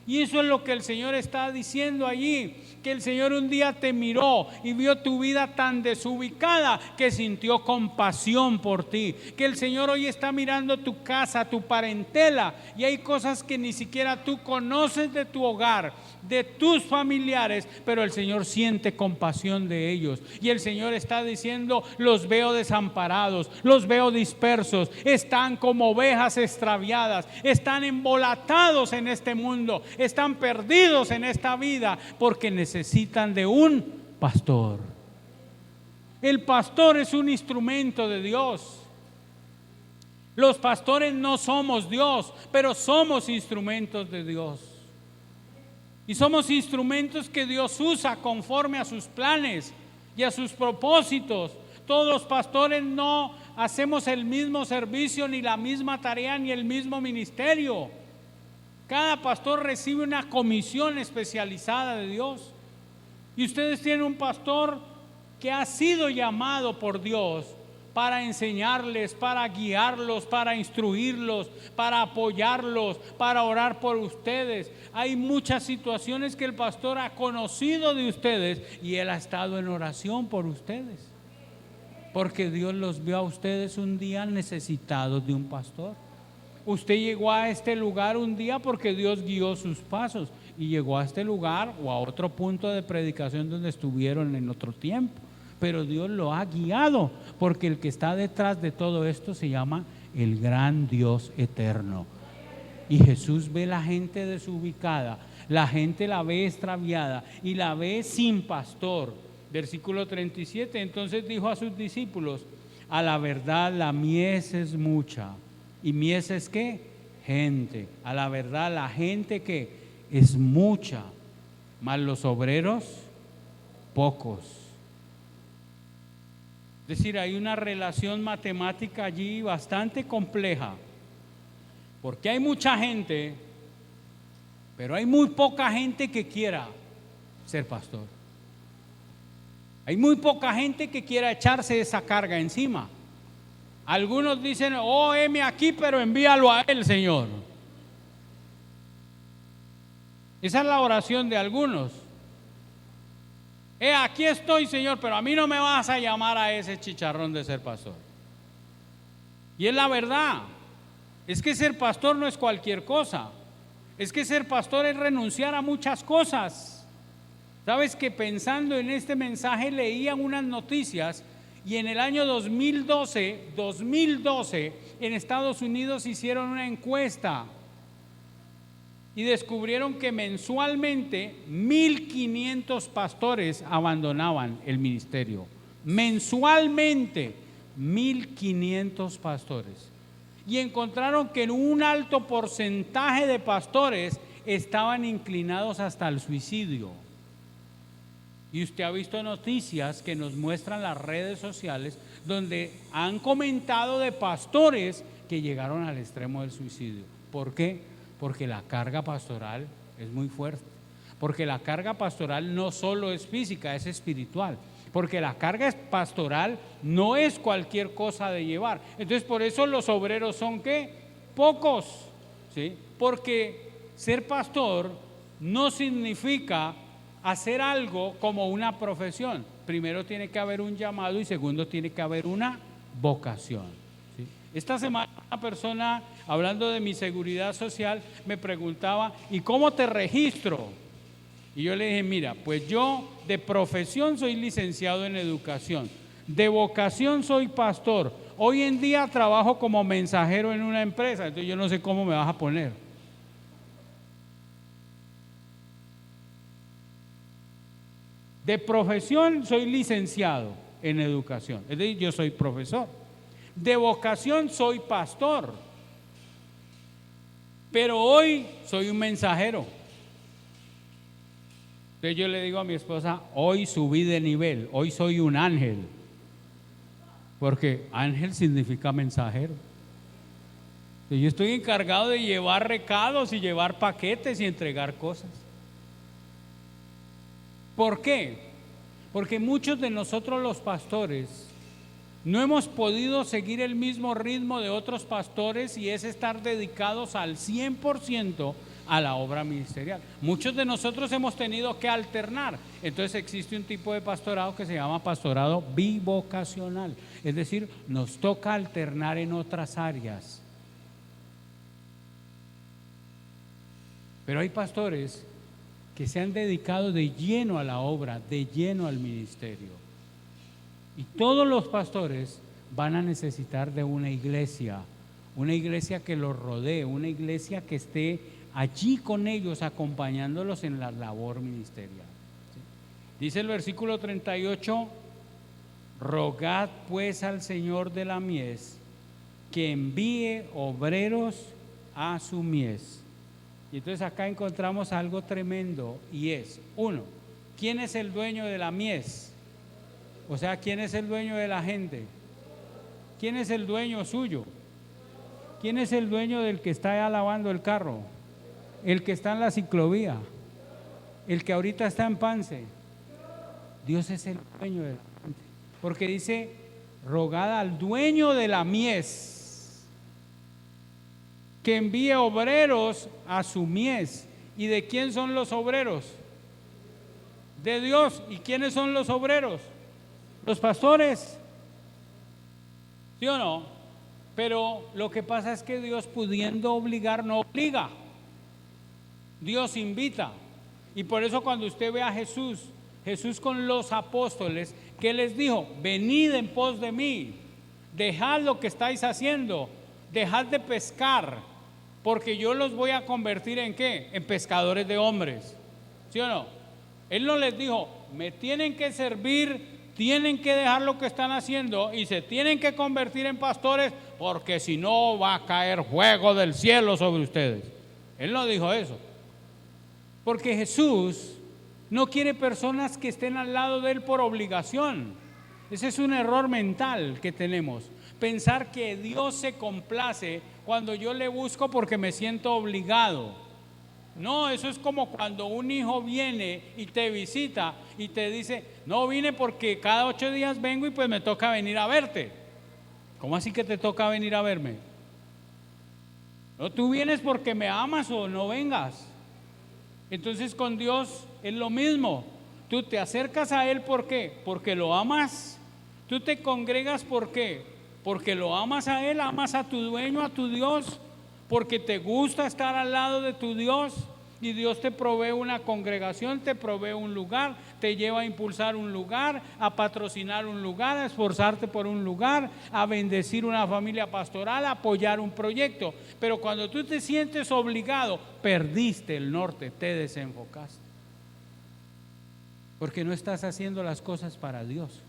Speaker 2: Y eso es lo que el Señor está diciendo allí, que el Señor un día te miró y vio tu vida tan desubicada que sintió compasión por ti, que el Señor hoy está mirando tu casa, tu parentela, y hay cosas que ni siquiera tú conoces de tu hogar, de tus familiares, pero el Señor siente compasión de ellos, y el Señor está diciendo: los veo desamparados, los veo dispersos, están como ovejas extraviadas, están embolatados en este mundo, están perdidos en esta vida, porque necesitan de un pastor. El pastor es un instrumento de Dios. Los pastores no somos Dios, pero somos instrumentos de Dios. Y somos instrumentos que Dios usa conforme a sus planes y a sus propósitos. Todos los pastores no hacemos el mismo servicio, ni la misma tarea, ni el mismo ministerio. Cada pastor recibe una comisión especializada de Dios. Y ustedes tienen un pastor que ha sido llamado por Dios para enseñarles, para guiarlos, para instruirlos, para apoyarlos, para orar por ustedes. Hay muchas situaciones que el pastor ha conocido de ustedes y él ha estado en oración por ustedes, porque Dios los vio a ustedes un día necesitados de un pastor. Usted llegó a este lugar un día porque Dios guió sus pasos y llegó a este lugar o a otro punto de predicación donde estuvieron en otro tiempo, pero Dios lo ha guiado, porque el que está detrás de todo esto se llama el gran Dios eterno. Y Jesús ve la gente desubicada, la gente la ve extraviada y la ve sin pastor. Versículo 37, entonces dijo a sus discípulos: a la verdad la mies es mucha. ¿Y mies es qué? Gente. A la verdad la gente que es mucha, mas los obreros pocos. Es decir, hay una relación matemática allí bastante compleja, porque hay mucha gente, pero hay muy poca gente que quiera ser pastor. Hay muy poca gente que quiera echarse esa carga encima. Algunos dicen: oh, heme aquí, pero envíalo a él, Señor. Esa es la oración de algunos. Aquí estoy, Señor, pero a mí no me vas a llamar a ese chicharrón de ser pastor. Y es la verdad. Es que ser pastor no es cualquier cosa. Es que ser pastor es renunciar a muchas cosas. Sabes que pensando en este mensaje leía unas noticias y en el año 2012, en Estados Unidos hicieron una encuesta y descubrieron que mensualmente 1.500 pastores abandonaban el ministerio. Mensualmente 1.500 pastores. Y encontraron que un alto porcentaje de pastores estaban inclinados hasta el suicidio. Y usted ha visto noticias que nos muestran las redes sociales donde han comentado de pastores que llegaron al extremo del suicidio. ¿Por qué? Porque la carga pastoral es muy fuerte. Porque la carga pastoral no solo es física, es espiritual. Porque la carga pastoral no es cualquier cosa de llevar. Entonces por eso los obreros son ¿qué? Pocos, ¿sí? Porque ser pastor no significa hacer algo como una profesión. Primero tiene que haber un llamado y segundo tiene que haber una vocación, ¿sí? Esta semana una persona, hablando de mi seguridad social, me preguntaba, ¿y cómo te registro? Y yo le dije, mira, pues yo de profesión soy licenciado en educación, de vocación soy pastor, hoy en día trabajo como mensajero en una empresa, entonces yo no sé cómo me vas a poner. De profesión soy licenciado en educación, es decir, yo soy profesor. De vocación soy pastor, pero hoy soy un mensajero. Entonces yo le digo a mi esposa, hoy subí de nivel, hoy soy un ángel, porque ángel significa mensajero. Entonces yo estoy encargado de llevar recados y llevar paquetes y entregar cosas. ¿Por qué? Porque muchos de nosotros los pastores no hemos podido seguir el mismo ritmo de otros pastores y es estar dedicados al 100% a la obra ministerial. Muchos de nosotros hemos tenido que alternar. Entonces existe un tipo de pastorado que se llama pastorado bivocacional. Es decir, nos toca alternar en otras áreas. Pero hay pastores que se han dedicado de lleno a la obra, de lleno al ministerio. Y todos los pastores van a necesitar de una iglesia que los rodee, una iglesia que esté allí con ellos, acompañándolos en la labor ministerial. ¿Sí? Dice el versículo 38, rogad pues al Señor de la mies que envíe obreros a su mies. Y entonces acá encontramos algo tremendo y es, uno, ¿quién es el dueño de la mies? O sea, ¿quién es el dueño de la gente? ¿Quién es el dueño suyo? ¿Quién es el dueño del que está allá lavando el carro? El que está en la ciclovía, el que ahorita está en Pance. Dios es el dueño de la gente. Porque dice, rogad al dueño de la mies que envíe obreros a su mies. ¿Y de quién son los obreros? De Dios. ¿Y quiénes son los obreros? Los pastores. ¿Sí o no? Pero lo que pasa es que Dios, pudiendo obligar, no obliga. Dios invita. Y por eso cuando usted ve a Jesús con los apóstoles, ¿qué les dijo? Venid en pos de mí, dejad lo que estáis haciendo, dejad de pescar, porque yo los voy a convertir en ¿qué? En pescadores de hombres. ¿Sí o no? Él no les dijo, me tienen que servir, tienen que dejar lo que están haciendo y se tienen que convertir en pastores, porque si no va a caer fuego del cielo sobre ustedes. Él no dijo eso. Porque Jesús no quiere personas que estén al lado de Él por obligación. Ese es un error mental que tenemos. Pensar que Dios se complace cuando yo le busco porque me siento obligado. No, eso es como cuando un hijo viene y te visita y te dice, no vine porque cada 8 días vengo y pues me toca venir a verte. ¿Cómo así que te toca venir a verme? No, tú vienes porque me amas o no vengas. Entonces con Dios es lo mismo. Tú te acercas a Él, ¿por qué? Porque lo amas. Tú te congregas, ¿por qué? Porque lo amas a Él, amas a tu dueño, a tu Dios, porque te gusta estar al lado de tu Dios. Y Dios te provee una congregación, te provee un lugar, te lleva a impulsar un lugar, a patrocinar un lugar, a esforzarte por un lugar, a bendecir una familia pastoral, a apoyar un proyecto. Pero cuando tú te sientes obligado, perdiste el norte, te desenfocaste. Porque no estás haciendo las cosas para Dios.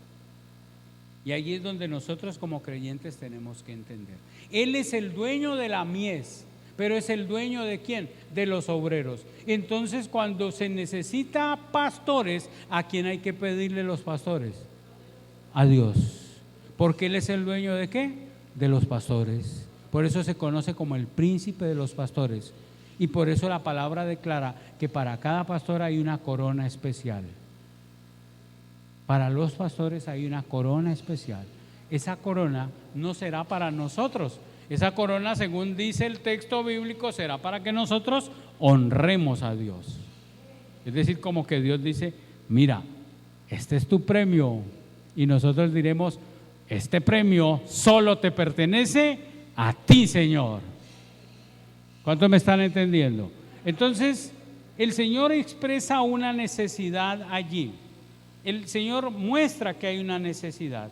Speaker 2: Y allí es donde nosotros como creyentes tenemos que entender. Él es el dueño de la mies, pero es el dueño ¿de quién? De los obreros. Entonces, cuando se necesita pastores, ¿a quién hay que pedirle los pastores? A Dios. Porque Él es el dueño ¿de qué? De los pastores. Por eso se conoce como el príncipe de los pastores. Y por eso la palabra declara que para cada pastor hay una corona especial. Para los pastores hay una corona especial. Esa corona no será para nosotros. Esa corona, según dice el texto bíblico, será para que nosotros honremos a Dios. Es decir, como que Dios dice, mira, este es tu premio. Y nosotros diremos, este premio solo te pertenece a ti, Señor. ¿Cuántos me están entendiendo? Entonces, el Señor expresa una necesidad allí. El Señor muestra que hay una necesidad.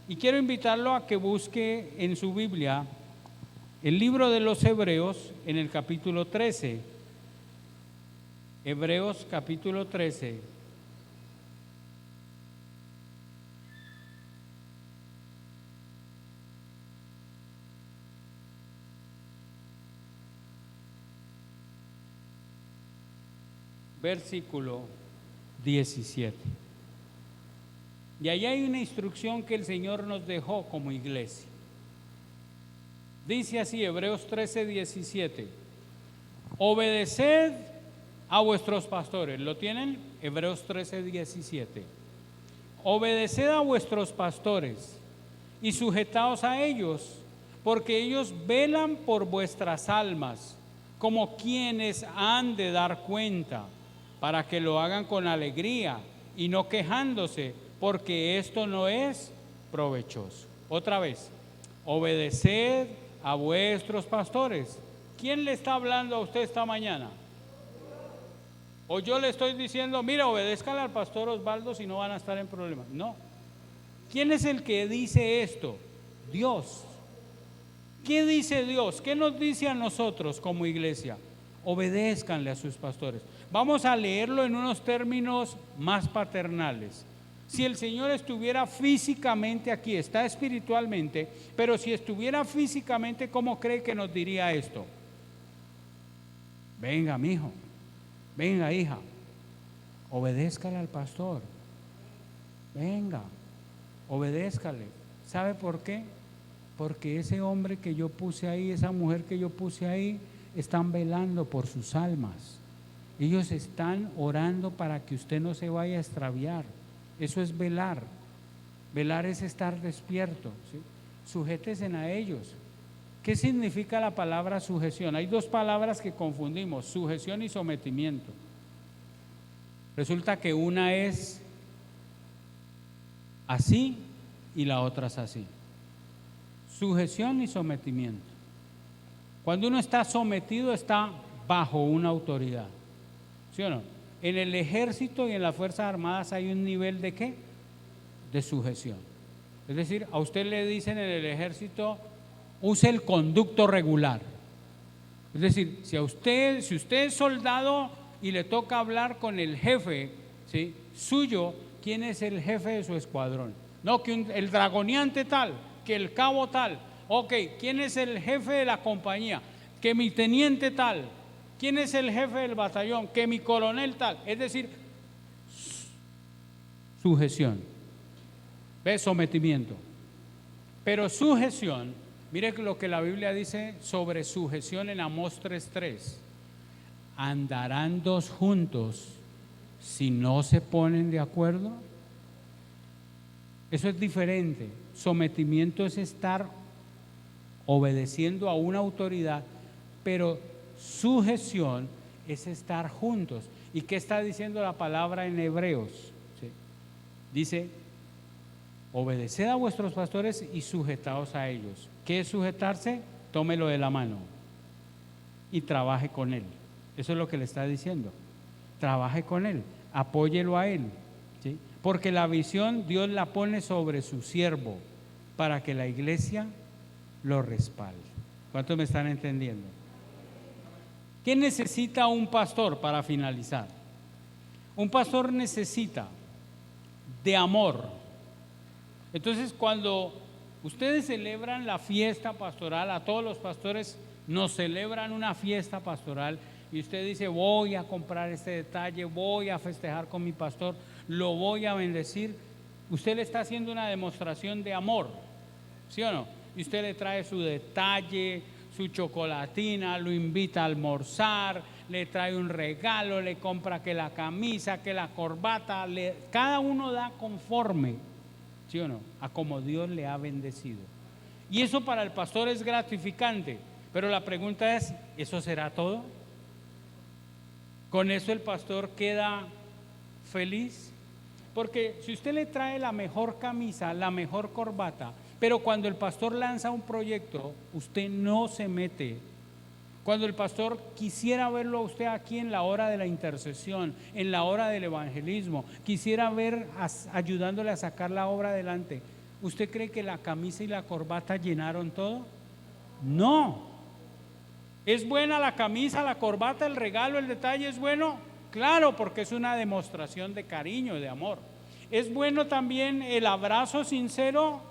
Speaker 2: Y quiero invitarlo a que busque en su Biblia el libro de los Hebreos en el capítulo 13. Hebreos capítulo 13. Versículo 17. Y allá hay una instrucción que el Señor nos dejó como iglesia. Dice así, Hebreos 13, 17. Obedeced a vuestros pastores. ¿Lo tienen? Hebreos 13, 17. Obedeced a vuestros pastores y sujetaos a ellos, porque ellos velan por vuestras almas, como quienes han de dar cuenta, para que lo hagan con alegría y no quejándose, porque esto no es provechoso. Otra vez, obedeced a vuestros pastores. ¿Quién le está hablando a usted esta mañana? O yo le estoy diciendo, mira, obedézcale al pastor Osvaldo si no van a estar en problemas. No. ¿Quién es el que dice esto? Dios. ¿Qué dice Dios? ¿Qué nos dice a nosotros como iglesia? Obedézcanle a sus pastores. Vamos a leerlo en unos términos más paternales. Si el Señor estuviera físicamente aquí, está espiritualmente, pero si estuviera físicamente, ¿cómo cree que nos diría esto? Venga, mijo, venga, hija, obedézcale al pastor. Venga, obedézcale. ¿Sabe por qué? Porque ese hombre que yo puse ahí, esa mujer que yo puse ahí, están velando por sus almas. Ellos están orando para que usted no se vaya a extraviar. Eso es velar. Velar es estar despierto, ¿sí? Sujétense a ellos. ¿Qué significa la palabra sujeción? Hay dos palabras que confundimos, sujeción y sometimiento. Resulta que una es así y la otra es así. Sujeción y sometimiento. Cuando uno está sometido, está bajo una autoridad. ¿Sí o no? En el ejército y en las Fuerzas Armadas hay un nivel de ¿qué? De sujeción. Es decir, a usted le dicen en el ejército, use el conducto regular. Es decir, si usted es soldado y le toca hablar con el jefe, ¿sí?, suyo, ¿quién es el jefe de su escuadrón? No, que el dragoneante tal, que el cabo tal. Ok, ¿quién es el jefe de la compañía? Que mi teniente tal. ¿Quién es el jefe del batallón? Que mi coronel tal. Es decir, sujeción. ¿Ves? Sometimiento. Pero sujeción, mire lo que la Biblia dice sobre sujeción en Amós 3:3. ¿Andarán dos juntos si no se ponen de acuerdo? Eso es diferente. Sometimiento es estar obedeciendo a una autoridad, pero sujeción es estar juntos. ¿Y qué está diciendo la palabra en Hebreos? ¿Sí? Dice, obedeced a vuestros pastores y sujetaos a ellos. ¿Qué es sujetarse? Tómelo de la mano y trabaje con él. Eso es lo que le está diciendo. Trabaje con él, apóyelo a él, ¿sí? Porque la visión Dios la pone sobre su siervo para que la iglesia lo respalde. ¿Cuántos me están entendiendo? ¿Qué necesita un pastor para finalizar? Un pastor necesita de amor. Entonces, cuando ustedes celebran la fiesta pastoral, a todos los pastores nos celebran una fiesta pastoral, y usted dice, voy a comprar este detalle, voy a festejar con mi pastor, lo voy a bendecir, usted le está haciendo una demostración de amor, ¿sí o no? Y usted le trae su detalle, su chocolatina, lo invita a almorzar, le trae un regalo, le compra que la camisa, que la corbata, cada uno da conforme, ¿sí o no?, a como Dios le ha bendecido. Y eso para el pastor es gratificante, pero la pregunta es, ¿eso será todo? ¿Con eso el pastor queda feliz? Porque si usted le trae la mejor camisa, la mejor corbata, pero cuando el pastor lanza un proyecto, usted no se mete. Cuando el pastor quisiera verlo a usted aquí en la hora de la intercesión, en la hora del evangelismo, quisiera ver ayudándole a sacar la obra adelante, ¿usted cree que la camisa y la corbata llenaron todo? No. ¿Es buena la camisa, la corbata, el regalo, el detalle es bueno? Claro, porque es una demostración de cariño, de amor. ¿Es bueno también el abrazo sincero?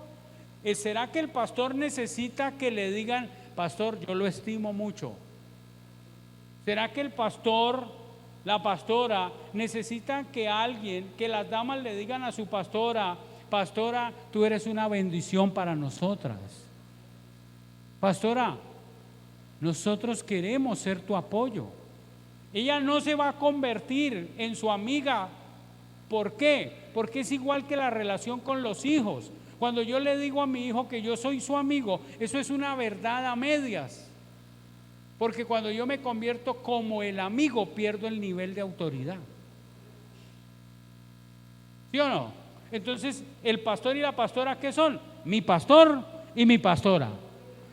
Speaker 2: ¿Será que el pastor necesita que le digan, pastor, yo lo estimo mucho? ¿Será que el pastor, la pastora, necesita que alguien, que las damas le digan a su pastora, pastora, tú eres una bendición para nosotras? Pastora, nosotros queremos ser tu apoyo. Ella no se va a convertir en su amiga. ¿Por qué? Porque es igual que la relación con los hijos. Cuando yo le digo a mi hijo que yo soy su amigo, eso es una verdad a medias. Porque cuando yo me convierto como el amigo, pierdo el nivel de autoridad. ¿Sí o no? Entonces, el pastor y la pastora, ¿qué son? Mi pastor y mi pastora.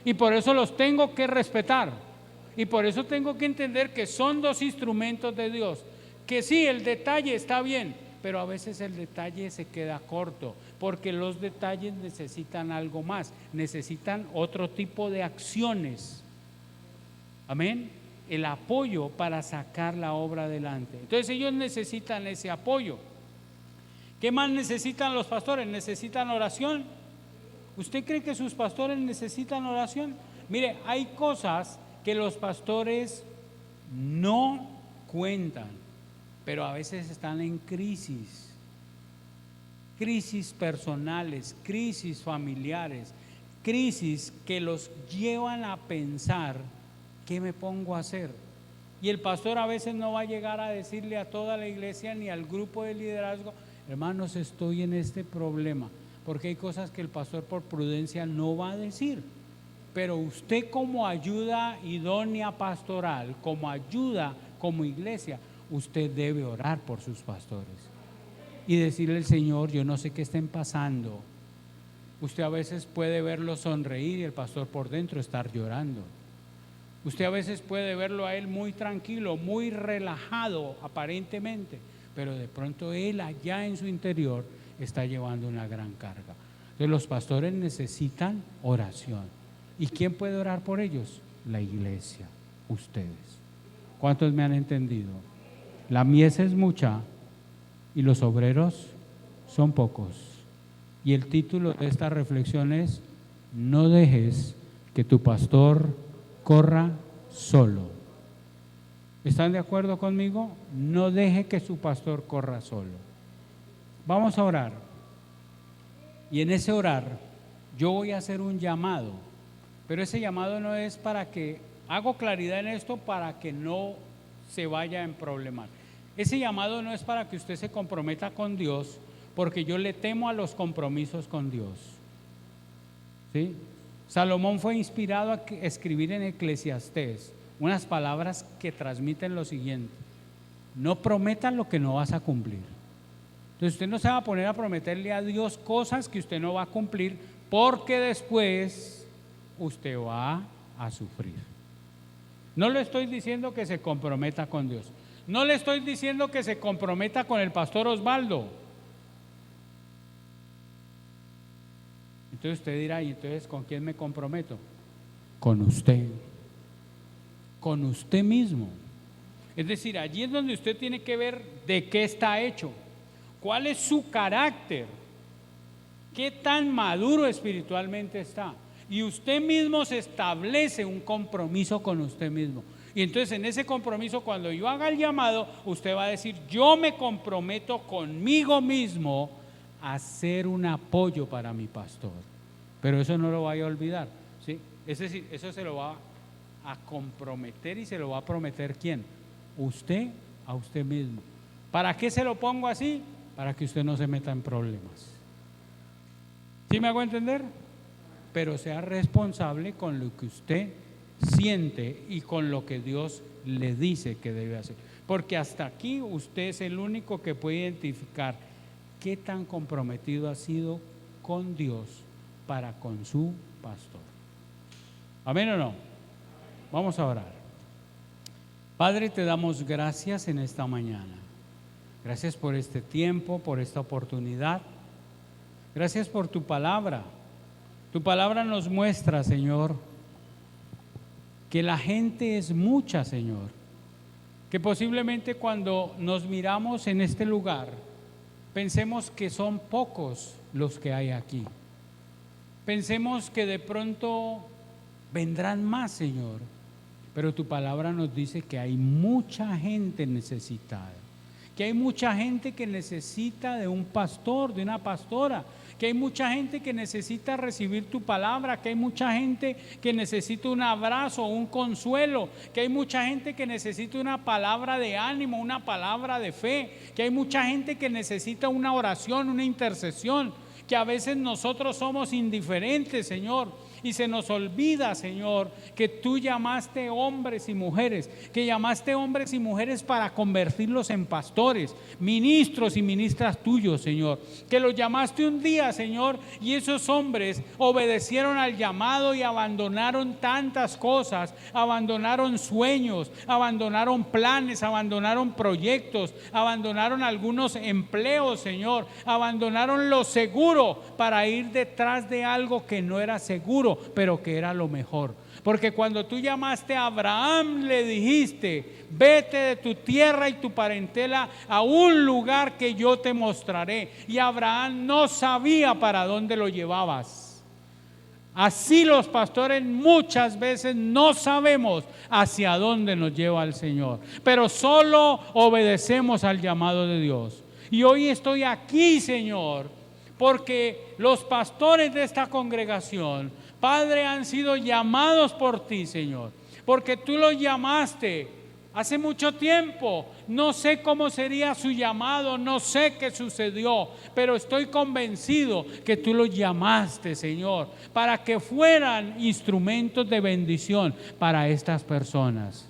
Speaker 2: Y por eso los tengo que respetar. Y por eso tengo que entender que son dos instrumentos de Dios. Que sí, el detalle está bien, pero a veces el detalle se queda corto, porque los detalles necesitan algo más, necesitan otro tipo de acciones. Amén. El apoyo para sacar la obra adelante. Entonces ellos necesitan ese apoyo. ¿Qué más necesitan los pastores? ¿Necesitan oración? ¿Usted cree que sus pastores necesitan oración? Mire, hay cosas que los pastores no cuentan, pero a veces están en crisis personales, crisis familiares, crisis que los llevan a pensar, ¿qué me pongo a hacer? Y el pastor a veces no va a llegar a decirle a toda la iglesia ni al grupo de liderazgo, hermanos, estoy en este problema, porque hay cosas que el pastor por prudencia no va a decir. Pero usted como ayuda idónea pastoral, como ayuda como iglesia, usted debe orar por sus pastores y decirle al Señor, yo no sé qué estén pasando. Usted a veces puede verlo sonreír y el pastor por dentro estar llorando. Usted a veces puede verlo a él muy tranquilo, muy relajado aparentemente, pero de pronto él allá en su interior está llevando una gran carga. Entonces los pastores necesitan oración. ¿Y quién puede orar por ellos? La iglesia, ustedes. ¿Cuántos me han entendido? La mies es mucha y los obreros son pocos. Y el título de esta reflexión es: no dejes que tu pastor corra solo. ¿Están de acuerdo conmigo? No deje que su pastor corra solo. Vamos a orar. Y en ese orar yo voy a hacer un llamado. Pero ese llamado no es para que, hago claridad en esto, para que no se vaya en problemas. Ese llamado no es para que usted se comprometa con Dios, porque yo le temo a los compromisos con Dios. ¿Sí? Salomón fue inspirado a escribir en Eclesiastés unas palabras que transmiten lo siguiente: no prometas lo que no vas a cumplir. Entonces usted no se va a poner a prometerle a Dios cosas que usted no va a cumplir, porque después usted va a sufrir. No le estoy diciendo que se comprometa con Dios. No le estoy diciendo que se comprometa con el pastor Osvaldo. Entonces usted dirá, ¿y entonces con quién me comprometo? Con usted. Con usted mismo. Es decir, allí es donde usted tiene que ver de qué está hecho. ¿Cuál es su carácter? ¿Qué tan maduro espiritualmente está? Y usted mismo se establece un compromiso con usted mismo. Y entonces en ese compromiso, cuando yo haga el llamado, usted va a decir, yo me comprometo conmigo mismo a ser un apoyo para mi pastor. Pero eso no lo vaya a olvidar, ¿sí? Es decir, eso se lo va a comprometer y se lo va a prometer ¿quién? Usted a usted mismo. ¿Para qué se lo pongo así? Para que usted no se meta en problemas. ¿Sí me hago entender? Pero sea responsable con lo que usted siente y con lo que Dios le dice que debe hacer. Porque hasta aquí usted es el único que puede identificar qué tan comprometido ha sido con Dios para con su pastor. ¿Amén o no? Vamos a orar. Padre, te damos gracias en esta mañana. Gracias por este tiempo, por esta oportunidad. Gracias por tu palabra. Tu palabra nos muestra, Señor, que la gente es mucha, Señor. Que posiblemente cuando nos miramos en este lugar, pensemos que son pocos los que hay aquí. Pensemos que de pronto vendrán más, Señor. Pero tu palabra nos dice que hay mucha gente necesitada. Que hay mucha gente que necesita de un pastor, de una pastora, que hay mucha gente que necesita recibir tu palabra, que hay mucha gente que necesita un abrazo, un consuelo, que hay mucha gente que necesita una palabra de ánimo, una palabra de fe, que hay mucha gente que necesita una oración, una intercesión, que a veces nosotros somos indiferentes, Señor. Y se nos olvida, Señor, que tú llamaste hombres y mujeres, que llamaste hombres y mujeres para convertirlos en pastores, ministros y ministras tuyos, Señor. Que los llamaste un día, Señor, y esos hombres obedecieron al llamado y abandonaron tantas cosas, abandonaron sueños, abandonaron planes, abandonaron proyectos, abandonaron algunos empleos, Señor, abandonaron lo seguro para ir detrás de algo que no era seguro, pero que era lo mejor. Porque cuando tú llamaste a Abraham, le dijiste: vete de tu tierra y tu parentela a un lugar que yo te mostraré. Y Abraham no sabía para dónde lo llevabas. Así los pastores muchas veces no sabemos hacia dónde nos lleva el Señor, pero solo obedecemos al llamado de Dios. Y hoy estoy aquí, Señor, porque los pastores de esta congregación, Padre, han sido llamados por ti, Señor, porque tú los llamaste hace mucho tiempo. No sé cómo sería su llamado, no sé qué sucedió, pero estoy convencido que tú los llamaste, Señor, para que fueran instrumentos de bendición para estas personas.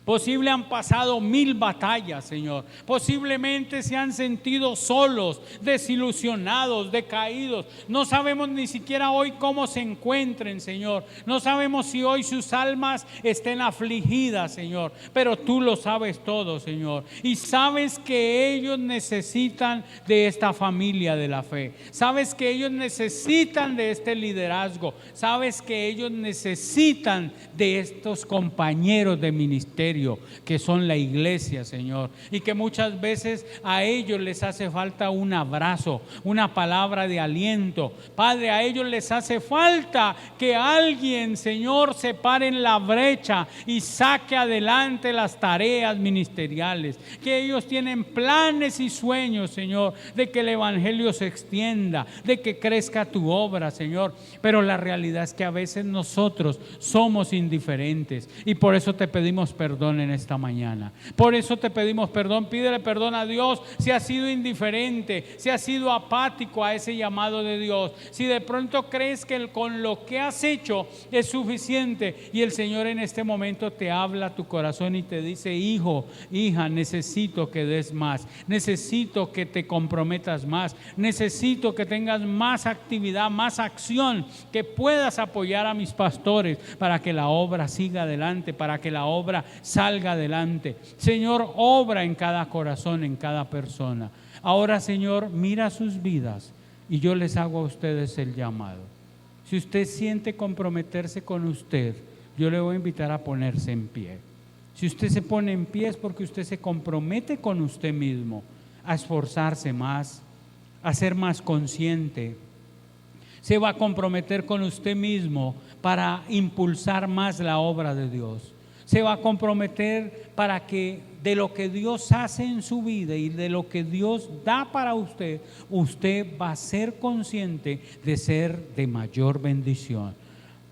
Speaker 2: Posible han pasado 1000 batallas, Señor. Posiblemente se han sentido solos, desilusionados, decaídos. No sabemos ni siquiera hoy cómo se encuentren, Señor. No sabemos si hoy sus almas estén afligidas, Señor. Pero tú lo sabes todo, Señor. Y sabes que ellos necesitan de esta familia de la fe. Sabes que ellos necesitan de este liderazgo. Sabes que ellos necesitan de estos compañeros de ministerio que son la iglesia, Señor, y que muchas veces a ellos les hace falta un abrazo, una palabra de aliento. Padre, a ellos les hace falta que alguien, Señor, se pare en la brecha y saque adelante las tareas ministeriales, que ellos tienen planes y sueños, Señor, de que el evangelio se extienda, de que crezca tu obra, Señor, pero la realidad es que a veces nosotros somos indiferentes y por eso te pedimos perdón, perdón en esta mañana. Por eso te pedimos perdón. Pídele perdón a Dios si has sido indiferente, si has sido apático a ese llamado de Dios. Si de pronto crees que con lo que has hecho es suficiente y el Señor en este momento te habla a tu corazón y te dice: hijo, hija, necesito que des más, necesito que te comprometas más, necesito que tengas más actividad, más acción, que puedas apoyar a mis pastores para que la obra siga adelante, para que la obra salga adelante. Señor, obra en cada corazón, en cada persona. Ahora, Señor, mira sus vidas y yo les hago a ustedes el llamado. Si usted siente comprometerse con usted, yo le voy a invitar a ponerse en pie. Si usted se pone en pie es porque usted se compromete con usted mismo a esforzarse más, a ser más consciente. Se va a comprometer con usted mismo para impulsar más la obra de Dios. Se va a comprometer para que de lo que Dios hace en su vida y de lo que Dios da para usted, usted va a ser consciente de ser de mayor bendición.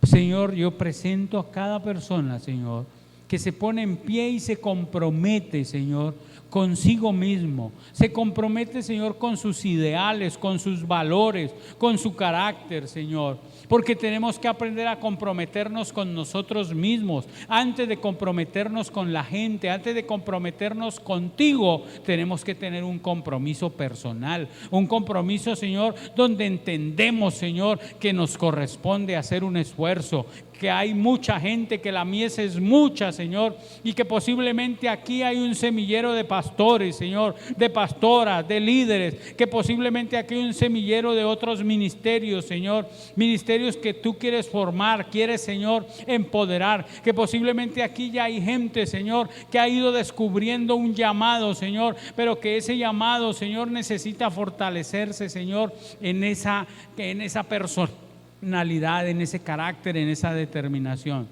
Speaker 2: Señor, yo presento a cada persona, Señor, que se pone en pie y se compromete, Señor, consigo mismo. Se compromete, Señor, con sus ideales, con sus valores, con su carácter, Señor. Porque tenemos que aprender a comprometernos con nosotros mismos. Antes de comprometernos con la gente, antes de comprometernos contigo, tenemos que tener un compromiso personal. Un compromiso, Señor, donde entendemos, Señor, que nos corresponde hacer un esfuerzo, que hay mucha gente, que la mies es mucha, Señor, y que posiblemente aquí hay un semillero de pastores, Señor, de pastoras, de líderes, que posiblemente aquí hay un semillero de otros ministerios, Señor, ministerios que tú quieres formar, quieres, Señor, empoderar, que posiblemente aquí ya hay gente, Señor, que ha ido descubriendo un llamado, Señor, pero que ese llamado, Señor, necesita fortalecerse, Señor, en esa persona, en ese carácter, en esa determinación.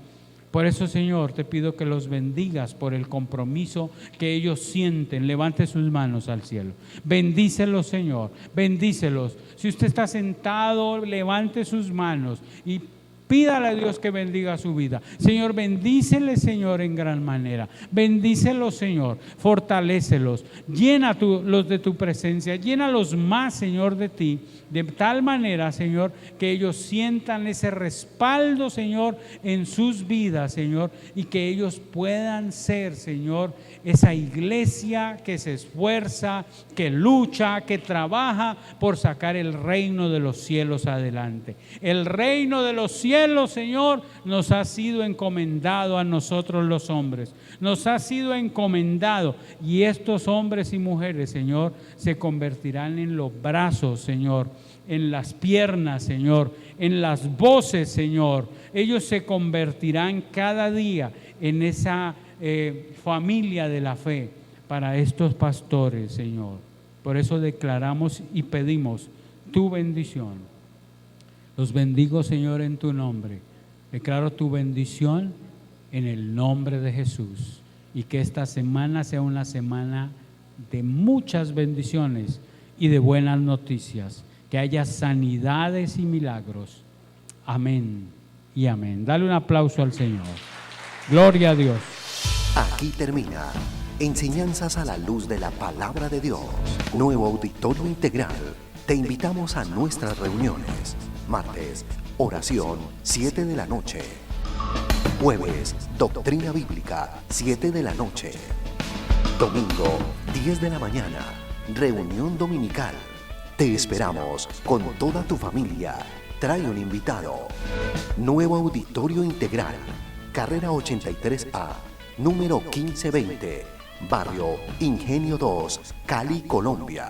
Speaker 2: Por eso, Señor, te pido que los bendigas por el compromiso que ellos sienten. Levante sus manos al cielo. Bendícelos, Señor, bendícelos. Si usted está sentado, levante sus manos y pídale a Dios que bendiga su vida. Señor, bendícele, Señor, en gran manera. Bendícelos, Señor, fortalécelos. Llénalos de tu presencia, llénalos más, Señor, de ti. De tal manera, Señor, que ellos sientan ese respaldo, Señor, en sus vidas, Señor, y que ellos puedan ser, Señor, esa iglesia que se esfuerza, que lucha, que trabaja por sacar el reino de los cielos adelante. El reino de los cielos, Señor, nos ha sido encomendado a nosotros los hombres. Nos ha sido encomendado, y estos hombres y mujeres, Señor, se convertirán en los brazos, Señor, en las piernas, Señor, en las voces, Señor. Ellos se convertirán cada día en esa familia de la fe para estos pastores, Señor. Por eso declaramos y pedimos tu bendición. Los bendigo, Señor, en tu nombre. Declaro tu bendición en el nombre de Jesús, y que esta semana sea una semana de muchas bendiciones y de buenas noticias, que haya sanidades y milagros. Amén y amén. Dale un aplauso al Señor. Gloria a Dios.
Speaker 3: Aquí termina Enseñanzas a la luz de la palabra de Dios. Nuevo Auditorio Integral. Te invitamos a nuestras reuniones. Martes, oración, 7 de la noche. Jueves, doctrina bíblica, 7 de la noche. Domingo, 10 de la mañana, reunión dominical. Te esperamos con toda tu familia. Trae un invitado. Nuevo Auditorio Integral, carrera 83A, número 1520, barrio Ingenio 2, Cali, Colombia.